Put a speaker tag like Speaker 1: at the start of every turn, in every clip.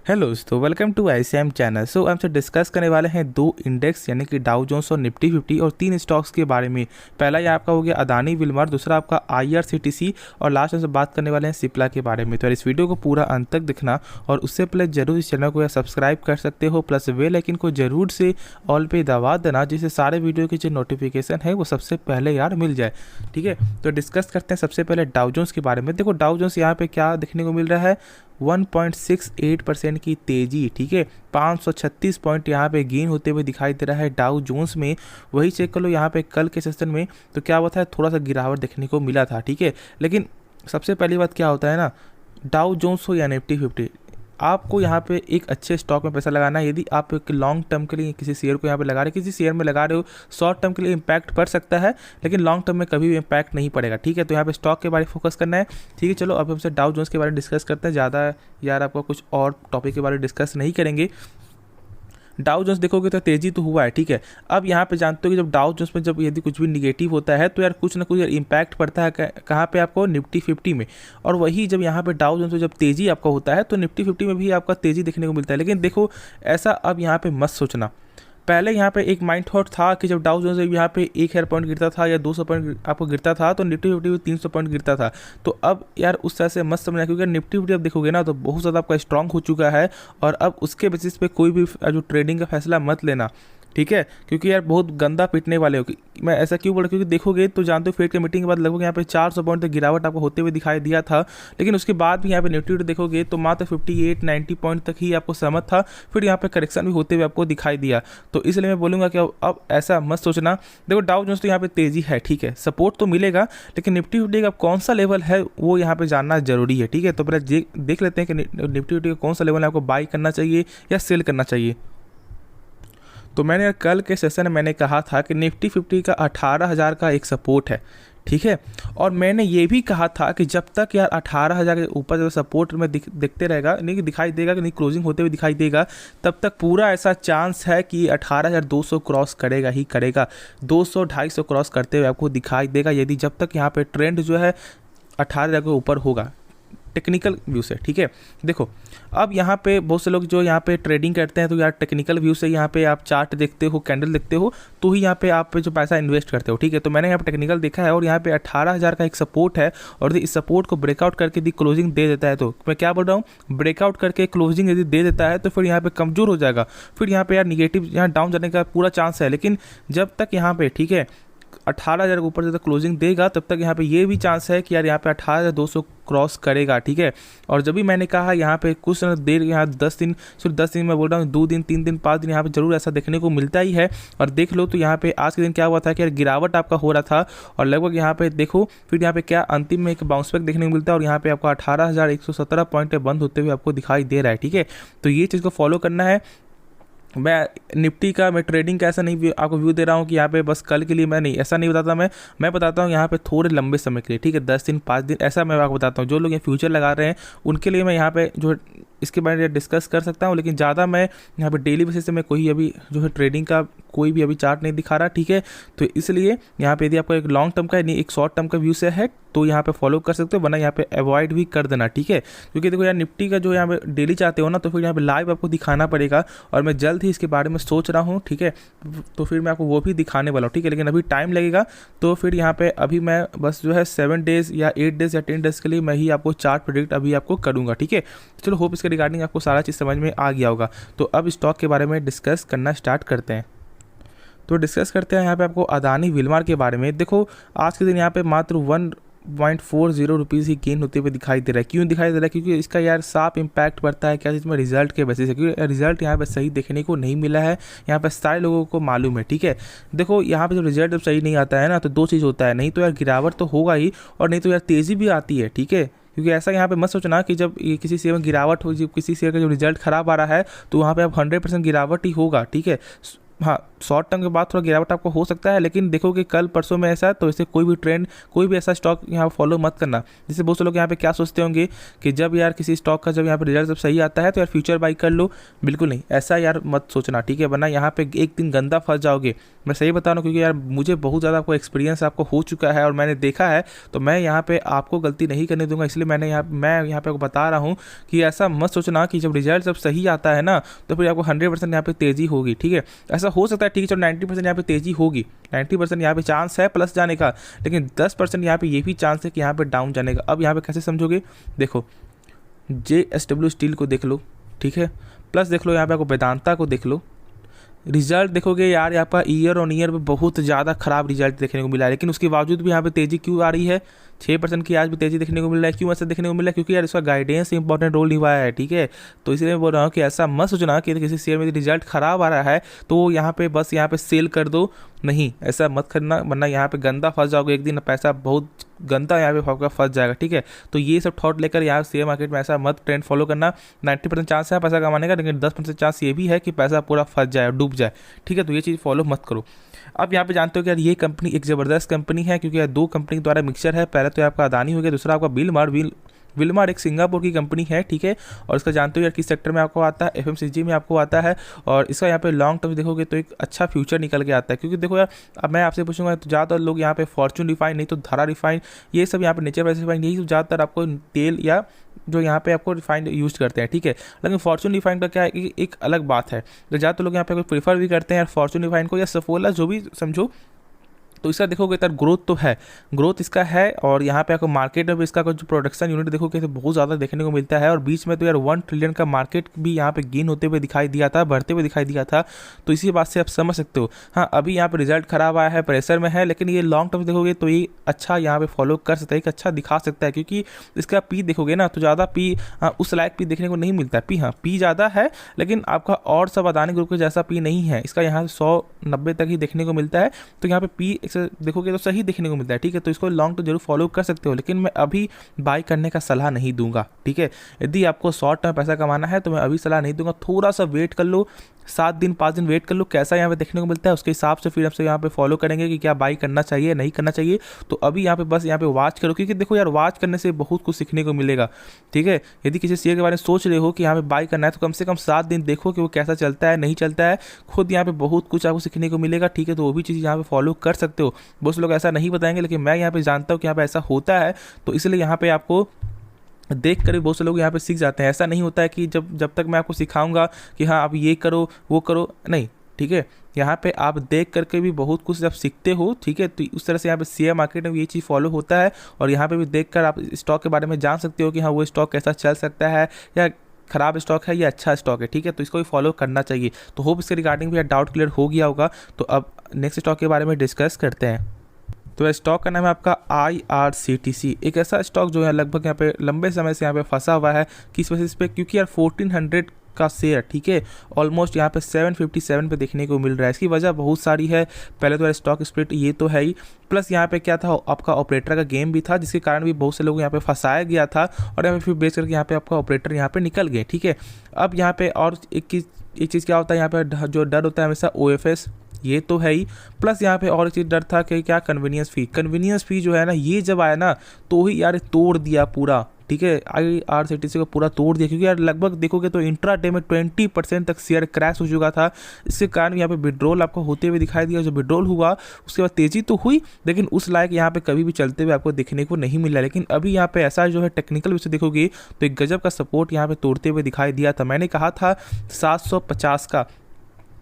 Speaker 1: Hello दोस्तों, welcome to ICM channel. सो हमसे discuss करने वाले हैं दो इंडेक्स यानी कि डाउ जोन्स और निफ्टी 50 और तीन स्टॉक्स के बारे में। पहला ये आपका हो गया अदानी विल्मर, दूसरा आपका IRCTC और लास्ट में से बात करने वाले हैं सिप्ला के बारे में। तो इस वीडियो को पूरा अंत तक दिखना और उससे पहले जरूर इस चैनल को सब्सक्राइब कर सकते हो, प्लस बेल आइकन को जरूर से ऑल पे दबा देना जिससे सारे वीडियो की जो नोटिफिकेशन है वो सबसे पहले यार मिल जाए। ठीक है, तो डिस्कस करते हैं सबसे पहले डाउ जोन्स के बारे में। देखो डाउ जोन्स यहाँ पे क्या देखने को मिल रहा है, 1.68% की तेजी। ठीक है, 536 पॉइंट यहाँ पे गेन होते हुए दिखाई दे रहा है डाउ जोन्स में। वही चेक कर लो यहाँ पे कल के सेशन में तो क्या हुआ था, थोड़ा सा गिरावट देखने को मिला था। ठीक है, लेकिन सबसे पहली बात क्या होता है ना, डाउ जोन्स हो या निफ्टी 50, आपको यहाँ पे एक अच्छे स्टॉक में पैसा लगाना है। यदि आप एक लॉन्ग टर्म के लिए किसी शेयर को यहाँ पे लगा रहे, किसी शेयर में लगा रहे हो, शॉर्ट टर्म के लिए इम्पैक्ट पड़ सकता है लेकिन लॉन्ग टर्म में कभी भी इम्पैक्ट नहीं पड़ेगा। ठीक है, तो यहाँ पे स्टॉक के बारे में फोकस करना है। ठीक है, चलो अब हमसे डाउ जोन्स के बारे में डिस्कस करते हैं। ज़्यादा यार आपको कुछ और टॉपिक के बारे में डिस्कस नहीं करेंगे। डाउ जोन्स देखोगे तो तेजी तो हुआ है। ठीक है, अब यहाँ पे जानते हो कि जब डाउ जोन्स में जब यदि कुछ भी निगेटिव होता है तो यार कुछ ना कुछ इम्पैक्ट पड़ता है कहाँ पे, आपको निफ्टी 50 में। और वही जब यहाँ पे डाउ जोन्स में जब तेजी आपका होता है तो निफ्टी 50 में भी आपका तेजी देखने को मिलता है। लेकिन देखो ऐसा अब यहाँ पे मत सोचना। पहले यहाँ पे एक माइंड थॉट था कि जब डाउ जोन्स यहाँ पे 1000 पॉइंट गिरता था या 200 पॉइंट आपको गिरता था तो निफ्टी 50 भी 300 पॉइंट गिरता था। तो अब यार उस तरह से मत समझना, क्योंकि निफ्टी 50 अब देखोगे ना तो बहुत ज़्यादा आपका स्ट्रांग हो चुका है और अब उसके बेसिस पे कोई भी जो ट्रेडिंग का फैसला मत लेना। ठीक है, क्योंकि यार बहुत गंदा पिटने वाले हो। मैं ऐसा क्यों बोला, क्योंकि देखोगे तो जानते हो फेड की मीटिंग के बाद लगभग यहाँ पे 400 पॉइंट तक गिरावट आपको होते हुए दिखाई दिया था। लेकिन उसके बाद भी यहाँ पे निफ्टी देखोगे तो मात्र 58-90 पॉइंट तक ही आपको सहमत था, फिर यहाँ पे करेक्शन भी होते हुए आपको दिखाई दिया। तो इसलिए मैं बोलूँगा कि अब ऐसा मत सोचना। देखो डाउ जोन्स तो यहाँ पे तेजी है, ठीक है, सपोर्ट तो मिलेगा, लेकिन निफ्टी 50 का कौन सा लेवल है वो यहाँ पे जानना जरूरी है। ठीक है, तो पहले देख लेते हैं कि निफ्टी 50 का कौन सा लेवल है, आपको बाई करना चाहिए या सेल करना चाहिए। तो मैंने कल के सेशन में मैंने कहा था कि निफ्टी 50 का 18,000 का एक सपोर्ट है। ठीक है, और मैंने ये भी कहा था कि जब तक यार 18,000 के ऊपर जब सपोर्ट में दिखते रहेगा, नहीं दिखाई देगा कि नहीं क्लोजिंग होते हुए दिखाई देगा, तब तक पूरा ऐसा चांस है कि 18,200 क्रॉस करेगा ही करेगा। 200-250 क्रॉस करते हुए आपको दिखाई देगा यदि जब तक यहाँ पे ट्रेंड जो है 18,000 के ऊपर होगा टेक्निकल व्यू से। ठीक है, देखो अब यहाँ पे बहुत से लोग जो यहाँ पे ट्रेडिंग करते हैं तो यार टेक्निकल व्यू से यहाँ पे आप चार्ट देखते हो, कैंडल देखते हो, तो ही यहाँ पे आप पे जो पैसा इन्वेस्ट करते हो। ठीक है, तो मैंने यहाँ पे टेक्निकल देखा है और यहाँ पे 18,000 का एक सपोर्ट है और यदि इस सपोर्ट को ब्रेकआउट करके यदि क्लोजिंग दे देता है, तो मैं क्या बोल रहा हूँ, ब्रेकआउट करके क्लोजिंग यदि दे देता है तो फिर यहाँ पे कमजोर हो जाएगा, फिर यहाँ पे यार निगेटिव यहाँ डाउन जाने का पूरा चांस है। लेकिन जब तक यहाँ पे ठीक है 18,000 के ऊपर जब तक क्लोजिंग देगा तब तक यहाँ पे ये भी चांस है कि यार यहाँ पे 18,200 क्रॉस करेगा। ठीक है, और जब भी मैंने कहा यहाँ पे कुछ देर, यहाँ 10 दिन, सिर्फ 10 दिन मैं बोल रहा हूँ, 2 दिन 3 दिन 5 दिन यहाँ पे जरूर ऐसा देखने को मिलता ही है। और देख लो तो यहाँ पे आज के दिन क्या हुआ था कि यार गिरावट आपका हो रहा था और लगभग यहाँ पे देखो फिर यहाँ पे क्या अंतिम में एक बाउंस बैक देखने को मिलता है और यहाँ पे आपको 18,117 पॉइंट पे बंद होते हुए आपको दिखाई दे रहा है। ठीक है, तो ये चीज़ को फॉलो करना है। मैं निफ्टी का मैं ट्रेडिंग का ऐसा नहीं आपको व्यू दे रहा हूँ कि यहाँ पे बस कल के लिए, मैं नहीं ऐसा नहीं बताता। मैं बताता हूँ यहाँ पे थोड़े लंबे समय के लिए। ठीक है, 10 दिन 5 दिन ऐसा मैं आपको बताता हूँ। जो लोग ये फ्यूचर लगा रहे हैं उनके लिए मैं यहाँ पे जो इसके बारे में डिस्कस कर सकता हूँ, लेकिन ज़्यादा मैं यहाँ पे डेली बेसिस से मैं कोई अभी जो है ट्रेडिंग का कोई भी अभी चार्ट नहीं दिखा रहा। ठीक है, तो इसलिए यहाँ पे यदि आपको एक लॉन्ग टर्म का नहीं एक शॉर्ट टर्म का व्यू से है तो यहाँ पे फॉलो कर सकते हो, वरना यहाँ पे अवॉइड भी कर देना। ठीक है, क्योंकि देखो यार निफ्टी का जो यहाँ पे डेली चाहते हो ना तो फिर यहाँ पे लाइव आपको दिखाना पड़ेगा और मैं जल्द ही इसके बारे में सोच रहा हूँ। ठीक है, तो फिर मैं आपको वो भी दिखाने वाला हूँ। ठीक है, लेकिन अभी टाइम लगेगा, तो फिर यहाँ पे अभी मैं बस जो है 7 डेज़ या 8 डेज़ या 10 डेज़ के लिए मैं ही आपको चार्ट प्रेडिक्ट अभी आपको करूँगा। ठीक है, चलो होप इसके रिगार्डिंग आपको सारा चीज़ समझ में आ गया होगा। तो अब स्टॉक के बारे में डिस्कस करना स्टार्ट करते हैं। तो डिस्कस करते हैं यहाँ पे आपको अदानी विल्मर के बारे में। देखो आज के दिन यहाँ पे मात्र 1.40 रुपीज़ ही गेन होते हुए दिखाई दे रहा है। क्यों दिखाई दे रहा है, क्योंकि इसका यार साफ इम्पैक्ट पड़ता है क्या चीज़ में, रिजल्ट के बेसिस है, क्योंकि रिजल्ट यहाँ पे सही देखने को नहीं मिला है, यहाँ पे सारे लोगों को मालूम है। ठीक है, देखो यहाँ पे जो रिजल्ट जब सही नहीं आता है ना तो दो चीज़ होता है, नहीं तो यार गिरावट तो होगा ही और नहीं तो यार तेज़ी भी आती है। ठीक है, क्योंकि ऐसा यहाँ पे मत सोचना कि जब ये किसी शेयर में गिरावट हो, जब किसी शेयर का जो रिजल्ट खराब आ रहा है तो वहाँ पे अब 100% गिरावट ही होगा। ठीक है, हाँ, शॉर्ट टर्म के बाद थोड़ा गिरावट आपको हो सकता है, लेकिन देखो कि कल परसों में ऐसा, तो इसे कोई भी ट्रेंड, कोई भी ऐसा स्टॉक यहाँ फॉलो मत करना। जैसे बहुत से लोग यहाँ पे क्या सोचते होंगे कि जब यार किसी स्टॉक का जब यहाँ पे रिजल्ट जब सही आता है तो यार फ्यूचर बाई कर लो। बिल्कुल नहीं, ऐसा यार मत सोचना, ठीक है, वरना यहाँ पे एक दिन गंदा फंस जाओगे। मैं सही बता रहा हूँ, क्योंकि यार मुझे बहुत ज़्यादा आपको एक्सपीरियंस आपको हो चुका है और मैंने देखा है, तो मैं यहाँ पे आपको गलती नहीं करने दूंगा। इसलिए मैं यहाँ पे आपको बता रहा हूँ कि ऐसा मत सोचना कि जब रिजल्ट जब सही आता है ना तो फिर आपको 100% यहाँ पे तेज़ी होगी, ठीक है। ऐसा हो सकता है, ठीक है, चलो 90% यहाँ पे तेज़ी होगी, 90% यहाँ पे चांस है प्लस जाने का, लेकिन 10% यहाँ पे ये भी चांस है कि यहाँ पे डाउन जाने का। अब यहाँ पे कैसे समझोगे, देखो JSW स्टील को देख लो, ठीक है, प्लस देख लो यहाँ पे आपको वेदांता को देख लो। रिजल्ट देखोगे यार, यहाँ पर ईयर ऑन ईयर में बहुत ज़्यादा खराब रिजल्ट देखने को मिला है, लेकिन उसके बावजूद भी यहाँ पे तेज़ी क्यों आ रही है, 6% की आज भी तेज़ी देखने को मिल रहा है। क्यों ऐसा देखने को मिल रहा है, क्योंकि यार इसका गाइडेंस इंपॉर्टेंट रोल निभाया है, ठीक है। तो इसलिए मैं बोल रहा हूँ कि ऐसा मत सोचना कि किसी शेयर में रिजल्ट खराब आ रहा है तो यहाँ पे बस यहाँ पे सेल कर दो, नहीं, ऐसा मत करना, वरना यहाँ पे गंदा फंस जाओगे, एक दिन पैसा बहुत गंदा यहाँ पे आपका फंस जाएगा, ठीक है। तो ये सब थॉट लेकर यहाँ शेयर मार्केट में ऐसा मत ट्रेंड फॉलो करना। 90% चांस है पैसा कमाने का, लेकिन 10% चांस ये भी है कि पैसा पूरा फंस जाए, डूब जाए, ठीक है। तो ये चीज़ फॉलो मत करो। अब यहाँ पे जानते हो कि यार ये कंपनी एक ज़बरदस्त कंपनी है, क्योंकि यार दो कंपनी द्वारा मिक्सचर है। पहले तो आपका अदानी हो गया, दूसरा आपका विलमार एक सिंगापुर की कंपनी है, ठीक है। और इसका जानते हो यार किस सेक्टर में आपको आता है, FMCG में आपको आता है। और इसका यहाँ पे लॉन्ग टर्म देखोगे तो एक अच्छा फ्यूचर निकल के आता है, क्योंकि देखो यार अब मैं आपसे पूछूंगा तो ज़्यादातर लोग यहाँ पे फॉर्चून रिफाइन, नहीं तो धरा रिफाइन, ये सब यहाँ पे नेचर वाइज रिफाइन, यही ज़्यादातर आपको तेल या जो यहाँ पे आपको रिफाइंड यूज़ करते हैं, ठीक है। लेकिन फॉर्चून रिफाइंड का क्या है कि एक अलग बात है, तो ज़्यादातर लोग यहाँ पे प्रीफर भी करते हैं यार फॉर्चून रिफाइंड को या सफोला, जो भी समझो। तो इसका देखोगे यार ग्रोथ तो है, ग्रोथ इसका है, और यहाँ पे आपको मार्केट में भी इसका जो प्रोडक्शन यूनिट देखोगे तो बहुत ज़्यादा देखने को मिलता है। और बीच में तो यार 1 ट्रिलियन का मार्केट भी यहाँ पे गेन होते हुए दिखाई दिया था, बढ़ते हुए दिखाई दिया था। तो इसी बात से आप समझ सकते हो। हाँ, अभी यहाँ पे रिजल्ट खराब आया है, प्रेशर में है, लेकिन ये लॉन्ग टर्म देखोगे तो ये अच्छा यहाँ पे फॉलो कर सकता है, एक अच्छा दिखा सकता है, क्योंकि इसका पी देखोगे ना तो ज़्यादा पी उस लायक पी देखने को नहीं मिलता है। पी, हाँ, पी ज़्यादा है, लेकिन आपका और सब अदानी ग्रुप के जैसा पी नहीं है। इसका यहाँ 190 तक ही देखने को मिलता है। तो यहाँ पे पी देखोगे तो ही देखने को मिलता है, ठीक है। तो इसको लॉन्ग तो जरूर फॉलो कर सकते हो, लेकिन मैं अभी बाय करने का सलाह नहीं दूंगा, ठीक है। यदि आपको शॉर्ट टर्म पैसा कमाना है तो मैं अभी सलाह नहीं दूंगा, थोड़ा सा वेट कर लो, 7 दिन 5 दिन वेट कर लो, कैसा यहाँ पे देखने को मिलता है, उसके हिसाब से फिर आपसे यहाँ पे फॉलो करेंगे कि क्या बाई करना चाहिए नहीं करना चाहिए। तो अभी यहाँ पे बस यहाँ पे वॉच करो, क्योंकि देखो यार वॉच करने से बहुत कुछ सीखने को मिलेगा, ठीक है। यदि किसी शेयर के बारे में सोच रहे हो कि यहाँ पे बाई करना है तो कम से कम 7 दिन देखो कि वो कैसा चलता है नहीं चलता है, खुद यहाँ पे बहुत कुछ आपको सीखने को मिलेगा, ठीक है। तो वो भी चीज़ यहाँ पे फॉलो कर सकते हो। बहुत से लोग ऐसा नहीं बताएंगे, लेकिन मैं यहाँ पे जानता हूँ कि यहाँ पे ऐसा होता है, तो इसलिए यहाँ पे आपको देख कर भी बहुत से लोग यहाँ पे सीख जाते हैं। ऐसा नहीं होता है कि जब तक मैं आपको सिखाऊंगा कि हाँ आप ये करो वो करो, नहीं, ठीक है। यहाँ पे आप देख करके भी बहुत कुछ जब सीखते हो, ठीक है। तो उस तरह से यहाँ पे शेयर मार्केट में ये चीज़ फॉलो होता है, और यहाँ पे भी देख कर आप स्टॉक के बारे में जान सकते हो कि हाँ वो स्टॉक कैसा चल सकता है, या खराब स्टॉक है या अच्छा स्टॉक है, ठीक है। तो इसको भी फॉलो करना चाहिए। तो होप इसके रिगार्डिंग भी डाउट क्लियर हो गया होगा। तो अब नेक्स्ट स्टॉक के बारे में डिस्कस करते हैं। तो स्टॉक का नाम है आपका IRCTC, एक ऐसा स्टॉक जो है लगभग यहाँ पे लंबे समय से यहाँ पे फंसा हुआ है। किस वजह से, क्योंकि यार 1400 का शेयर, ठीक है, ऑलमोस्ट यहाँ पे 757 पे देखने को मिल रहा है। इसकी वजह बहुत सारी है। पहले तो यार स्टॉक स्प्लिट ये तो है ही, प्लस यहाँ पे क्या था, आपका ऑपरेटर का गेम भी था, जिसके कारण भी बहुत से लोग यहाँ पे फंसाया गया था, और यहाँ पे फिर बेच करके यहाँ पे आपका ऑपरेटर यहाँ पे निकल गए, ठीक है। अब यहाँ पे और एक चीज़ क्या होता है, यहाँ पे जो डर होता है हमेशा OFS, ये तो है ही, प्लस यहाँ पे और एक चीज़ डर था कि क्या कन्वीनियंस फ़ी जो है ना, ये जब आया ना तो ही यार तोड़ दिया पूरा, ठीक है। IRCTC को पूरा तोड़ दिया, क्योंकि यार लगभग देखोगे तो इंट्रा डे में 20% तक शेयर क्रैश हो चुका था। इसके कारण यहाँ पे विड्रॉल आपको होते हुए दिखाई दिया। जो विड्रॉल हुआ उसके बाद तेज़ी तो हुई, लेकिन उस लायक यहाँ पे कभी भी चलते हुए आपको देखने को नहीं मिला। लेकिन अभी यहाँ पे ऐसा जो है टेक्निकल व्यू से देखोगे तो एक गजब का सपोर्ट यहाँ पे तोड़ते हुए दिखाई दिया था। मैंने कहा था 750 का,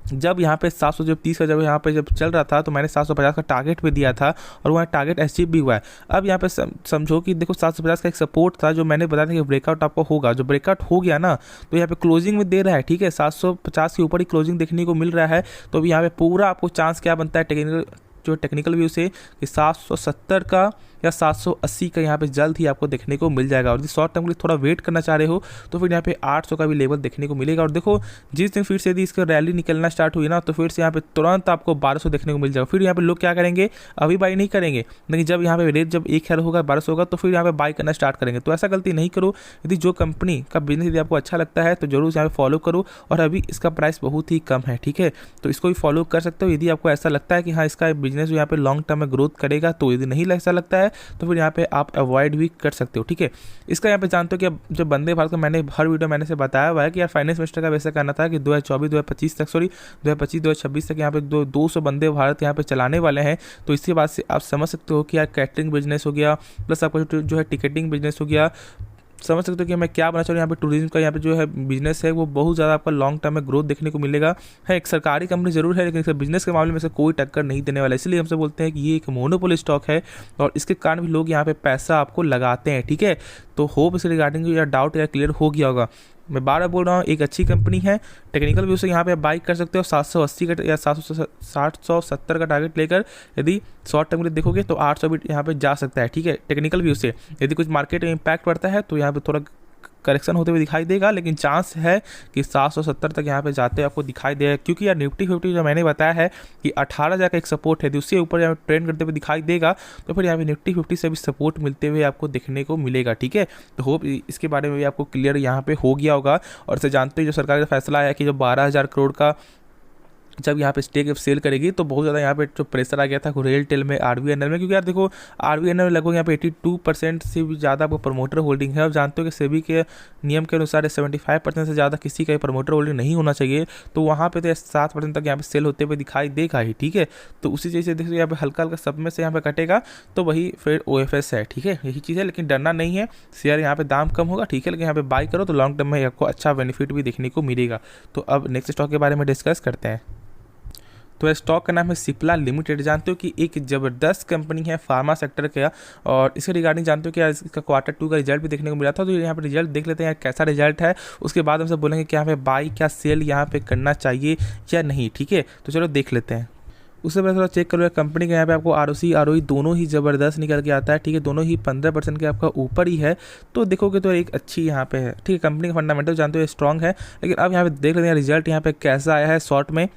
Speaker 1: जब यहाँ पे 730 का जब यहाँ पे जब चल रहा था तो मैंने 750 का टारगेट पे दिया था, और वहाँ टारगेट अचीव भी हुआ है। अब यहाँ पे समझो कि देखो 750 का एक सपोर्ट था, जो मैंने बताया था कि ब्रेकआउट आपको होगा। जो ब्रेकआउट हो गया ना तो यहाँ पे क्लोजिंग में दे रहा है, ठीक है, 750 के ऊपर ही क्लोजिंग देखने को मिल रहा है। तो अभी यहाँ पे पूरा आपको चांस क्या बनता है टेक्निकल व्यू से कि 770 का या 780 का यहाँ पे जल्द ही आपको देखने को मिल जाएगा। और यदि शॉर्ट टर्म के लिए थोड़ा वेट करना चाह रहे हो तो फिर यहाँ पे 800 का भी लेवल देखने को मिलेगा। और देखो जिस दिन फिर से यदि इसका रैली निकलना स्टार्ट हुई ना तो फिर से यहाँ पे तुरंत आपको 1200 देखने को मिल जाएगा। फिर यहाँ पे लोग क्या करेंगे, अभी बाई नहीं करेंगे, लेकिन जब यहाँ पे रेट जब 1000 होगा 1200 होगा तो फिर यहाँ पे बाई करना स्टार्ट करेंगे। तो ऐसा गलती नहीं करो। यदि जो कंपनी का बिजनेस यदि आपको अच्छा लगता है तो जरूर यहाँ पे फॉलो करो। और अभी इसका प्राइस बहुत ही कम है, ठीक है, तो इसको भी फॉलो कर सकते हो। यदि आपको ऐसा लगता है कि हाँ इसका बिजनेस यहाँ पे लॉन्ग टर्म में ग्रोथ करेगा, तो यदि नहीं ऐसा लगता है तो फिर यहाँ पे आप अवॉइड भी कर सकते हो, ठीक है। इसका यहाँ पे जानते हो कि अब जब वंदे भारत का मैंने हर वीडियो मैंने से बताया हुआ है कि यार फाइनेंस मिनिस्टर का वैसा कहना था कि 2024-2025 तक 2025-2026 तक यहाँ पे 200 वंदे भारत यहाँ पे चलाने वाले हैं। तो इसके बाद से आप समझ सकते हो कि यार कैटरिंग बिजनेस हो गया, प्लस आपका जो है टिकटिंग बिजनेस हो गया, समझ सकते हो कि मैं क्या बना चाह रहा हूँ। यहाँ पे टूरिज्म का यहाँ पे जो है बिजनेस है वो बहुत ज़्यादा आपका लॉन्ग टर्म में ग्रोथ देखने को मिलेगा। है एक सरकारी कंपनी जरूर है, लेकिन इसका बिजनेस के मामले में से कोई टक्कर नहीं देने वाला, इसलिए हमसे बोलते हैं कि ये एक मोनोपोली स्टॉक है और इसके कारण भी लोग यहाँ पे पैसा आपको लगाते हैं, ठीक है। तो होप इसके रिगार्डिंग या डाउट या क्लियर हो गया होगा। मैं बार बार बोल रहा हूँ एक अच्छी कंपनी है, टेक्निकल व्यू से यहाँ पे बाई कर सकते हो 780 का या 770 का टारगेट लेकर। यदि शॉर्ट टर्म के लिए देखोगे तो 800 भी यहाँ पे जा सकता है, ठीक है, टेक्निकल व्यू से। यदि कुछ मार्केट में इम्पैक्ट पड़ता है तो यहाँ पे थोड़ा करेक्शन होते हुए दिखाई देगा, लेकिन चांस है कि 770 तक यहाँ पे जाते हुए आपको दिखाई देगा। क्योंकि यार निफ्टी 50 जो मैंने बताया है कि 18,000 का एक सपोर्ट है, तो उससे ऊपर यहाँ ट्रेंड करते हुए दिखाई देगा तो फिर यहाँ पे निफ्टी 50 से भी सपोर्ट मिलते हुए आपको देखने को मिलेगा, ठीक है। तो होप इसके बारे में भी आपको क्लियर यहाँ पे हो गया होगा। और से जानते हो जो सरकार का फैसला आया कि जो 12,000 करोड़ का जब यहाँ पे स्टेक सेल करेगी तो बहुत ज़्यादा यहाँ पे जो प्रेशर आ गया था रेलटेल में, आरबीएनएल में, क्योंकि यार देखो आरबीएनएल में लगभग यहाँ पे 82% से भी ज़्यादा आपको प्रमोटर होल्डिंग है। और जानते हो कि सेबी के नियम के अनुसार 75% से ज़्यादा किसी का प्रमोटर होल्डिंग नहीं होना चाहिए। तो वहाँ पे तो 7% तक यहाँ पे सेल होते हुए दिखाई देगा ही, ठीक है। तो उसी चीज़ से देखिए यहाँ पे हल्का हल्का सब में से यहाँ पे कटेगा तो वही फिर OFS है, ठीक है, यही चीज़ है। लेकिन डरना नहीं है, शेयर यहाँ पे दाम कम होगा, ठीक है, लेकिन यहाँ पे बाई करो तो लॉन्ग टर्म में आपको अच्छा बेनिफिट भी देखने को मिलेगा। तो अब नेक्स्ट स्टॉक के बारे में डिस्कस करते हैं। तो स्टॉक का नाम है सिप्ला लिमिटेड। जानते हो कि एक ज़बरदस्त कंपनी है फार्मा सेक्टर का, और इसके रिगार्डिंग जानते हो कि इसका Q2 का रिजल्ट भी देखने को मिला था। तो यहाँ पे रिजल्ट देख लेते हैं कैसा रिजल्ट है, उसके बाद हम सब बोलेंगे कि यहाँ पे बाई क्या सेल यहाँ पे करना चाहिए या नहीं, ठीक है। तो चलो देख लेते हैं। उससे पहले थोड़ा चेक करो कंपनी का यहाँ पे आपको ROC ROE दोनों ही ज़बरदस्त निकल के आता है, ठीक है, दोनों ही 15% के आपका ऊपर ही है। तो देखोगे तो एक अच्छी यहाँ पे है, ठीक है। कंपनी का फंडामेंटल जानते हो स्ट्रॉन्ग है। लेकिन अब यहाँ पे देख लेते हैं रिजल्ट यहाँ पे कैसा आया है शॉर्ट में।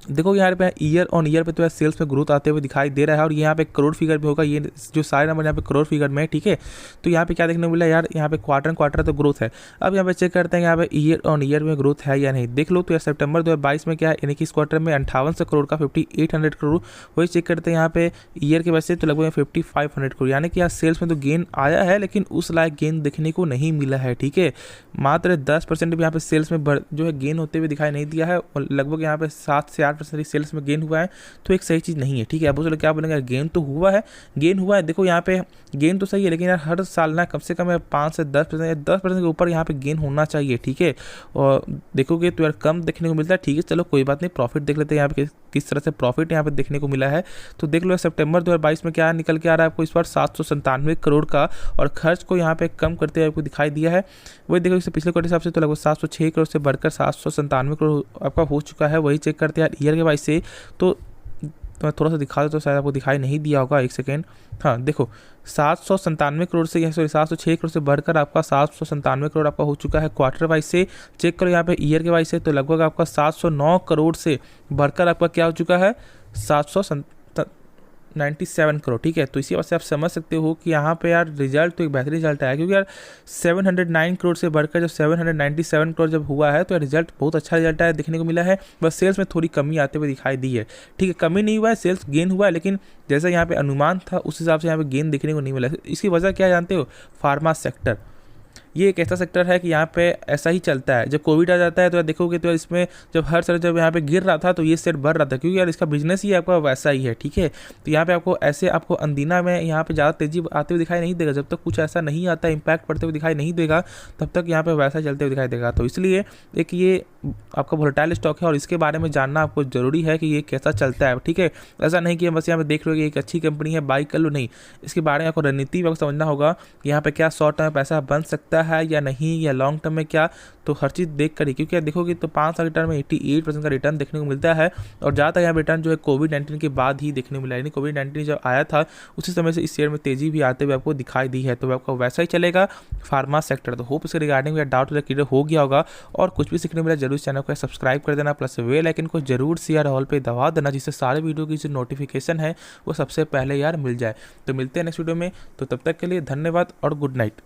Speaker 1: देखो यहाँ पे ईयर ऑन ईयर पे तो सेल्स में ग्रोथ आते हुए दिखाई दे रहा है, और यहाँ पे करोड़ फिगर भी होगा, ये जो सारे नंबर यहाँ पे करोड़ फिगर में है, ठीक है। तो यहाँ पे क्या देखने को मिला यार, यहाँ पे क्वार्टर तो ग्रोथ है। अब यहाँ पे चेक करते हैं यहाँ पे ईयर ऑन ईयर में ग्रोथ है या नहीं। देख लो तो यार सितंबर 2022 में क्या है, यानी कि इस क्वार्टर में 5800 करोड़ का 5800 करोड़, वही चेक करते हैं यहाँ पे ईयर के वजह से तो लगभग 5500 करोड़, यानी कि यार सेल्स में तो गेन आया है लेकिन उस लायक गेन देखने को नहीं मिला है, ठीक है। मात्र 10% भी यहाँ पे सेल्स में जो है गेन होते हुए दिखाई नहीं दिया है, और लगभग यहाँ पे 7 से 8% सेल्स में गेन हुआ है। तो एक सही चीज़ नहीं है, ठीक है। अब चलो क्या बोलेंगे, गेन तो हुआ है, गेन हुआ है। देखो यहाँ पे गेन तो सही है, लेकिन यार हर साल ना कम से कम 5 से 10% या 10% के ऊपर यहाँ पे गेन होना चाहिए, ठीक है। और देखोगे तो यार कम देखने को मिलता है, ठीक है, चलो कोई बात नहीं। प्रॉफिट देख लेते हैं यहाँ पे किस तरह से प्रॉफिट यहाँ पे देखने को मिला है। तो देख लो सितंबर 2022 में क्या निकल के आ रहा है आपको, इस बार 797 करोड़ का, और खर्च को यहाँ पे कम करते हुए आपको दिखाई दिया है। वही देखो इससे पिछले क्वार्टर हिसाब से तो लगभग 706 करोड़ से बढ़कर 797 करोड़ आपका हो चुका है। वही चेक करते हैं यार ईयर के वाइज से, तो मैं थोड़ा सा दिखा दो तो शायद आपको दिखाई नहीं दिया होगा, एक सेकेंड। हाँ देखो 797 करोड़ से, सॉरी 706 करोड़ से बढ़कर आपका 797 करोड़ आपका हो चुका है क्वार्टर वाइज से। चेक करो यहाँ पे ईयर के वाइज से तो लगभग आपका 709 करोड़ से बढ़कर आपका क्या हो चुका है, 797 करोड़, ठीक है। तो इसी वजह से आप समझ सकते हो कि यहाँ पे यार रिजल्ट तो एक बेहतरीन रिजल्ट आया, क्योंकि यार 709 करोड़ से बढ़कर जब 797 करोड़ जब हुआ है तो रिजल्ट बहुत अच्छा रिजल्ट आया देखने को मिला है। बस सेल्स में थोड़ी कमी आते हुए दिखाई दी है, ठीक है, कमी नहीं हुआ है, सेल्स गेन हुआ है, लेकिन जैसा यहाँ पे अनुमान था उस हिसाब से यहाँ पे गेन देखने को नहीं मिला। इसकी वजह क्या जानते हो, फार्मा सेक्टर। ये एक ऐसा सेक्टर है कि यहाँ पे ऐसा ही चलता है। जब कोविड आ जाता है तो देखोगे तो इसमें जब हर साल जब यहाँ पे गिर रहा था तो ये सेट बढ़ रहा था, क्योंकि यार इसका बिजनेस ही आपका वैसा ही है, ठीक है। तो यहाँ पे आपको ऐसे आपको अंदीना में यहाँ पे ज़्यादा तेजी आते हुए दिखाई नहीं देगा। जब तक कुछ ऐसा नहीं आता, इम्पैक्ट पड़ते हुए दिखाई नहीं देगा, तब तक यहाँ पे वैसा चलते हुए दिखाई देगा। तो इसलिए एक ये आपका वोलेटाइल स्टॉक है और इसके बारे में जानना आपको जरूरी है कि ये कैसा चलता है, ठीक है। ऐसा नहीं कि बस यहाँ पे देख लो कि एक अच्छी कंपनी है बाई कर लो, नहीं, इसके बारे में आपको रणनीति आपको समझना होगा कि यहाँ पे क्या शॉर्ट टर्म पैसा बन सकता है या नहीं, या लॉन्ग टर्म में क्या, तो हर चीज़ देख कर ही, क्योंकि यार देखोगे तो 5 साल रिटर्न में 88% का रिटर्न देखने को मिलता है। और ज़्यादातर यहाँ रिटर्न जो है कोविड-19 के बाद ही देखने को मिला, यानी कोविड-19 जब आया था उसी समय से इस शेयर में तेज़ी भी आते हुए आपको दिखाई दी है। तो आपको वैसा ही चलेगा फार्मा सेक्टर। तो होप इसके रिगार्डिंग डाउट क्लियर हो गया होगा, और कुछ भी सीखने मिला जरूर चैनल को सब्सक्राइब कर देना, प्लस बेल आइकन को जरूर से यार ऑल पे दबा देना, जिससे सारे वीडियो की जो नोटिफिकेशन है वो सबसे पहले यार मिल जाए। तो मिलते हैं नेक्स्ट वीडियो में, तो तब तक के लिए धन्यवाद और गुड नाइट।